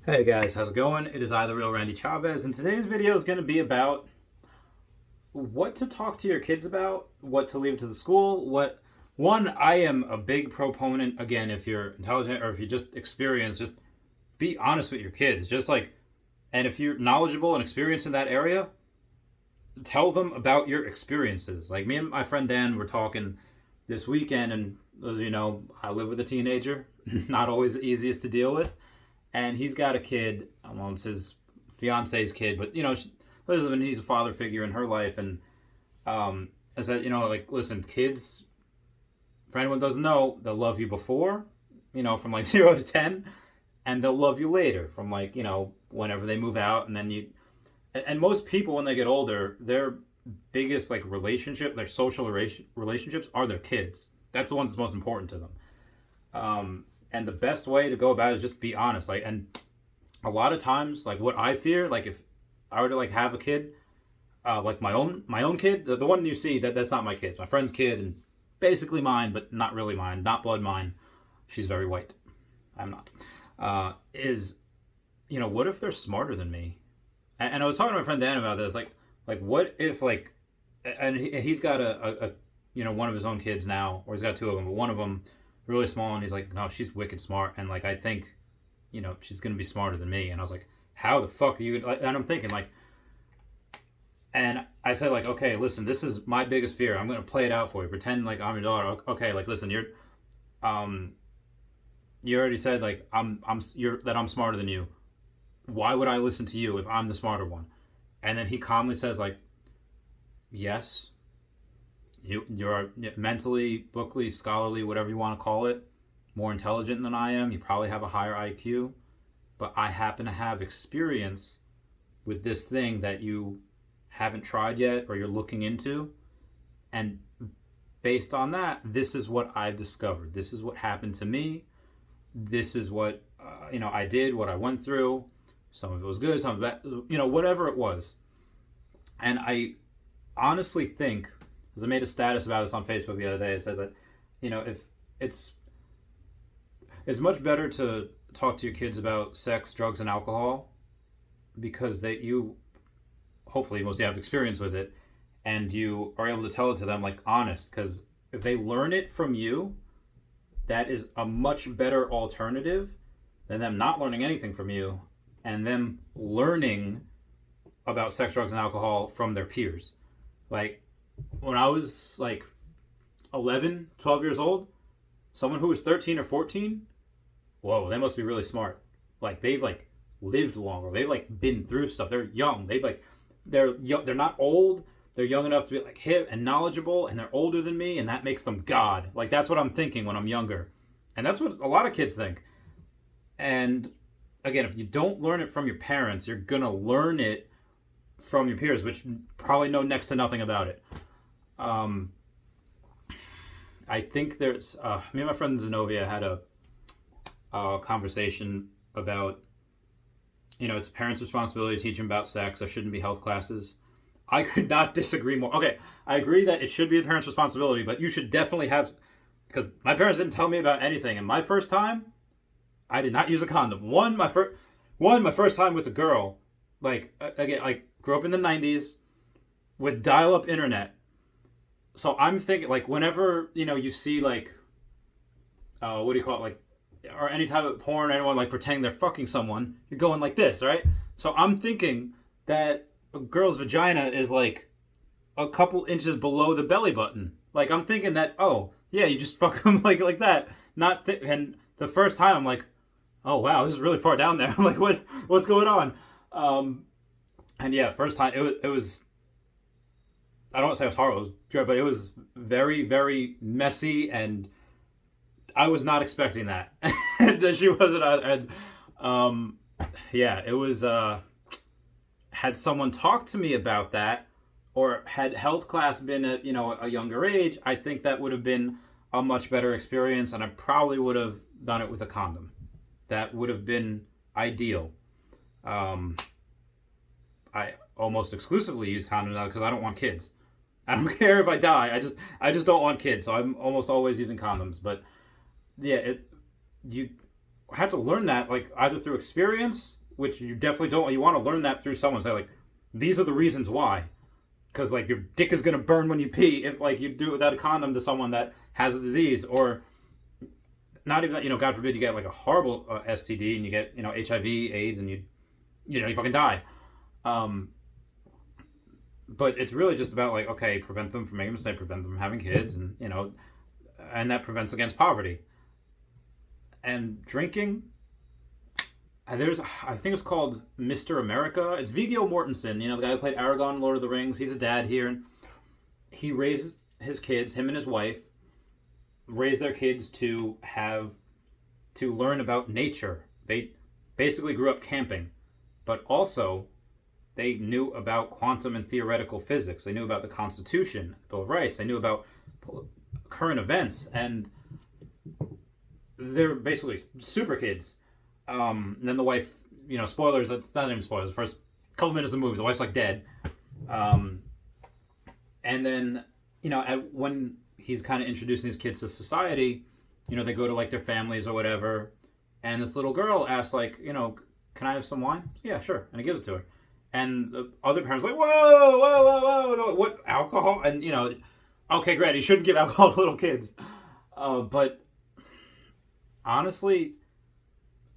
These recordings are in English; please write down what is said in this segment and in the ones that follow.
Hey guys, how's it going? It is I, the real Randy Chavez, and today's video is going to be about what to talk to your kids about, what to leave to the school, I am a big proponent, again, if you're intelligent or if you just experienced, just be honest with your kids. And if you're knowledgeable and experienced in that area, tell them about your experiences. Like me and my friend Dan were talking this weekend, and as you know, I live with a teenager, not always the easiest to deal with, and he's got a kid. Well, it's his fiance's kid, but Elizabeth, he's a father figure in her life, and I said, like, listen, kids, for anyone who doesn't know, they'll love you before, from like 0 to 10, and they'll love you later from like whenever they move out, and then you. And most people, when they get older, their biggest like relationship, their social relationships, are their kids. That's the ones that's most important to them. And the best way to go about it is just be honest. Like, and a lot of times, like what I fear, like if I were to like have a kid, like my own kid, the one you see that's not my kid, it's my friend's kid, and basically mine, but not really mine, not blood mine. She's very white. I'm not. Is what if they're smarter than me? And I was talking to my friend Dan about this. Like what if like, and he's got a one of his own kids now, or he's got two of them, but one of them really small, and he's like, no, she's wicked smart, and like I think, she's gonna be smarter than me. And I was like, how the fuck are you? And I'm thinking like, and I said like, okay, listen, this is my biggest fear. I'm gonna play it out for you. Pretend like I'm your daughter. Okay, like listen, um, you already said like I'm smarter than you. Why would I listen to you if I'm the smarter one? And then he calmly says like, yes, you're mentally, bookly, scholarly, whatever you want to call it, more intelligent than I am. You probably have a higher IQ, but I happen to have experience with this thing that you haven't tried yet or you're looking into. And based on that, this is what I've discovered. This is what happened to me. This is what I did, what I went through. Some of it was good, some of that, whatever it was. And I honestly think, because I made a status about this on Facebook the other day, I said that, if it's much better to talk to your kids about sex, drugs, and alcohol, because you hopefully mostly have experience with it, and you are able to tell it to them like honest. Because if they learn it from you, that is a much better alternative than them not learning anything from you and them learning about sex, drugs, and alcohol from their peers. Like, when I was like 11, 12 years old, someone who was 13 or 14, whoa, they must be really smart. Like, they've like lived longer. They've like been through stuff. They're young. They're young. They're not old. They're young enough to be like hip and knowledgeable, and they're older than me, and that makes them God. Like, that's what I'm thinking when I'm younger. And that's what a lot of kids think. And again, if you don't learn it from your parents, you're gonna learn it from your peers, which probably know next to nothing about it. Um, I think there's me and my friend Zenobia had a conversation about it's parents' responsibility to teach them about sex. There shouldn't be health classes. I could not disagree more. Okay, I agree that it should be the parents' responsibility, but you should definitely have, because my parents didn't tell me about anything. And my first time, I did not use a condom. My first time with a girl, like again, like grew up in the '90s with dial-up internet. So I'm thinking like whenever you see like what do you call it, like, or any type of porn, anyone like pretending they're fucking someone, you're going like this, right? So I'm thinking that a girl's vagina is like a couple inches below the belly button. Like I'm thinking that, oh yeah, you just fuck them like that. And the first time I'm like, oh wow, this is really far down there. I'm like, what's going on? And yeah, first time it was I don't want to say it was horrible, it was pure, but it was very, very messy, and I was not expecting that. And she wasn't either. And yeah, it was. Had someone talked to me about that, or had health class been at a younger age, I think that would have been a much better experience, and I probably would have done it with a condom. That would have been ideal. I almost exclusively use condoms now because I don't want kids. I don't care if I die. I just don't want kids. So I'm almost always using condoms. But yeah, you had to learn that like either through experience, which you definitely don't. You want to learn that through someone. Say like, these are the reasons why. Because like your dick is gonna burn when you pee if like you do it without a condom to someone that has a disease, or not even that, God forbid you get like a horrible STD and you get HIV, AIDS, and you fucking die. But it's really just about like, okay, prevent them from making a mistake, prevent them from having kids, and that prevents against poverty. And drinking, I think it's called Mr. America. It's Viggo Mortensen, the guy who played Aragorn in Lord of the Rings. He's a dad here, and he raised his kids, him and his wife, raised their kids to learn about nature. They basically grew up camping, but also they knew about quantum and theoretical physics. They knew about the Constitution, Bill of Rights. They knew about current events, and they're basically super kids. And then the wife, spoilers, that's not even spoilers. The first couple minutes of the movie, the wife's like dead. And then, when he's kind of introducing these kids to society, they go to like their families or whatever. And this little girl asks like, can I have some wine? Yeah, sure. And he gives it to her. And the other parents are like, whoa, whoa, whoa, whoa, no, what, alcohol? And, okay, great, you shouldn't give alcohol to little kids. But honestly,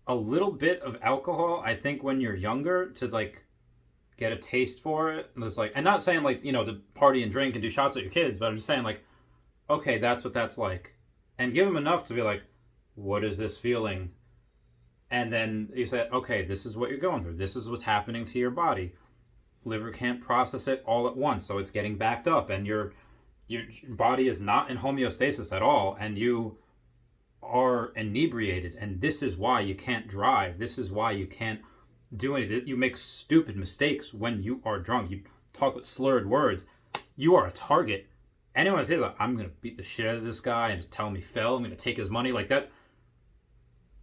a little bit of alcohol, I think when you're younger, to like get a taste for it, and not saying like, to party and drink and do shots at your kids, but I'm just saying like, okay, that's what that's like. And give them enough to be like, what is this feeling? And then you say, okay, this is what you're going through. This is what's happening to your body. Liver can't process it all at once, so it's getting backed up, and your body is not in homeostasis at all, and you are inebriated, and this is why you can't drive. This is why you can't do anything. You make stupid mistakes when you are drunk. You talk with slurred words. You are a target. Anyone says, like, I'm going to beat the shit out of this guy and just tell him he fell, I'm going to take his money, like that.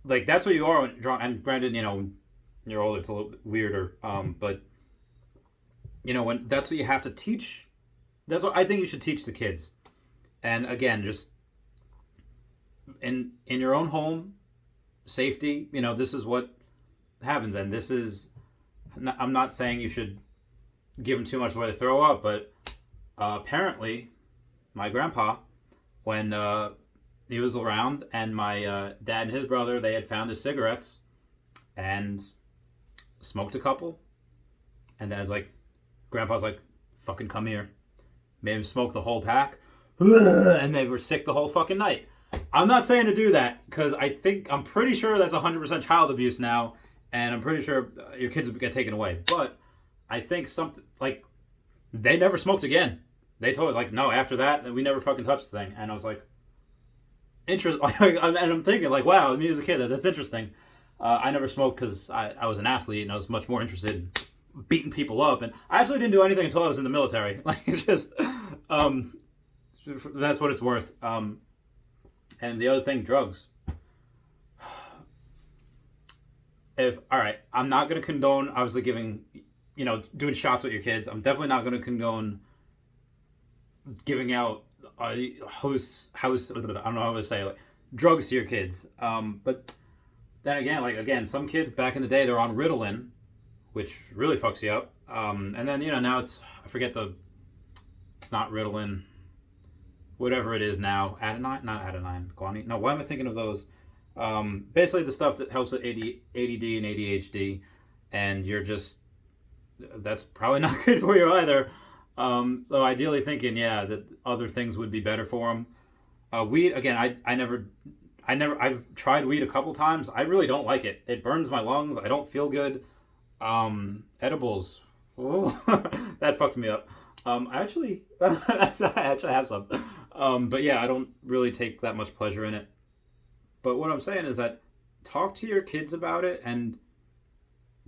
Like, that's what you are when drunk. And granted, when you're older, it's a little bit weirder. But, when that's what you have to teach. That's what I think you should teach the kids. And again, just in your own home, safety, this is what happens. And this is, I'm not saying you should give them too much where they throw up, but apparently my grandpa, when he was around, and my dad and his brother, they had found his cigarettes and smoked a couple, and Dad's like, Grandpa's like, fucking come here, made him smoke the whole pack, and they were sick the whole fucking night. I'm not saying to do that, because I'm pretty sure that's 100% child abuse now, and I'm pretty sure your kids would get taken away. But I think something, like, they never smoked again. They told me, like, no, after that, we never fucking touched the thing. And I was like, interesting. And I'm thinking, like, wow, me as a kid, that's interesting. I never smoked because I was an athlete, and I was much more interested in beating people up. And I actually didn't do anything until I was in the military. Like, it's just, that's what it's worth. And the other thing, drugs. All right, I'm not going to condone, obviously, doing shots with your kids. I'm definitely not going to condone giving out I don't know how to say, like, drugs to your kids. But then again, some kids back in the day, they're on Ritalin, which really fucks you up. And then, now it's not Ritalin, whatever it is now, not adenine, guanine. No, why am I thinking of those? Basically the stuff that helps with ADD and ADHD, and that's probably not good for you either. So ideally thinking, that other things would be better for them. Weed, again, I've tried weed a couple times. I really don't like it. It burns my lungs. I don't feel good. Edibles, that fucked me up. I actually have some. But yeah, I don't really take that much pleasure in it. But what I'm saying is that talk to your kids about it, and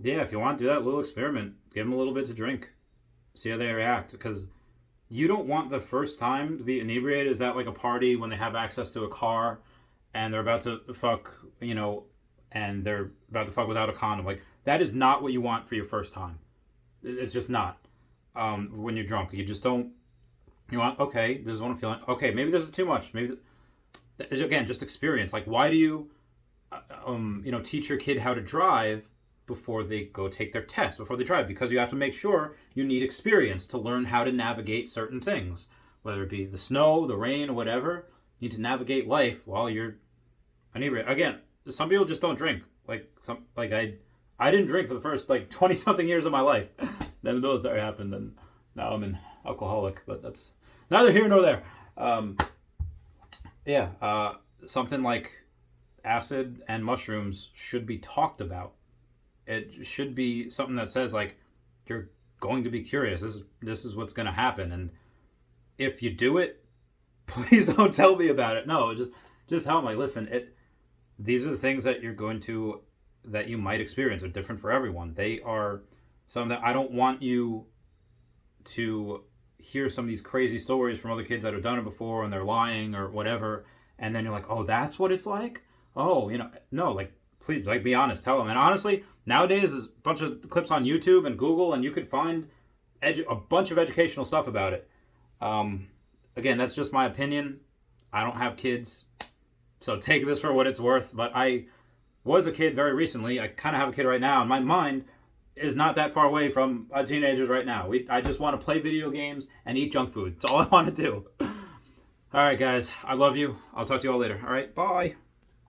yeah, if you want to do that little experiment, give them a little bit to drink. See how they react, because you don't want the first time to be inebriated. Is that like a party when they have access to a car and they're about to fuck, and they're about to fuck without a condom. Like, that is not what you want for your first time. It's just not. When you're drunk, you just don't. You want, okay, this is what I'm feeling. Okay, maybe this is too much. Maybe, again, just experience. Like, why do you teach your kid how to drive before they go take their test, before they drive, because you have to make sure you need experience to learn how to navigate certain things, whether it be the snow, the rain, or whatever. You need to navigate life while you're inebriated. Again, some people just don't drink. I didn't drink for the first 20 something years of my life. Then the military happened, and now I'm an alcoholic. But that's neither here nor there. Something like acid and mushrooms should be talked about. It should be something that says you're going to be curious. This is what's going to happen, and if you do it, please don't tell me about it. No, just tell me. Listen, these are the things that that you might experience are different for everyone. They are something that I don't want you to hear some of these crazy stories from other kids that have done it before and they're lying or whatever, and then you're like, oh, that's what it's like? Oh, no, please, be honest, tell them. And honestly, nowadays there's a bunch of clips on YouTube and Google, and you could find a bunch of educational stuff about it. Again, that's just my opinion. I don't have kids, so take this for what it's worth. But I was a kid very recently. I kind of have a kid right now, and my mind is not that far away from teenagers right now. I just want to play video games and eat junk food. That's all I want to do. All right, guys. I love you. I'll talk to you all later. All right. Bye.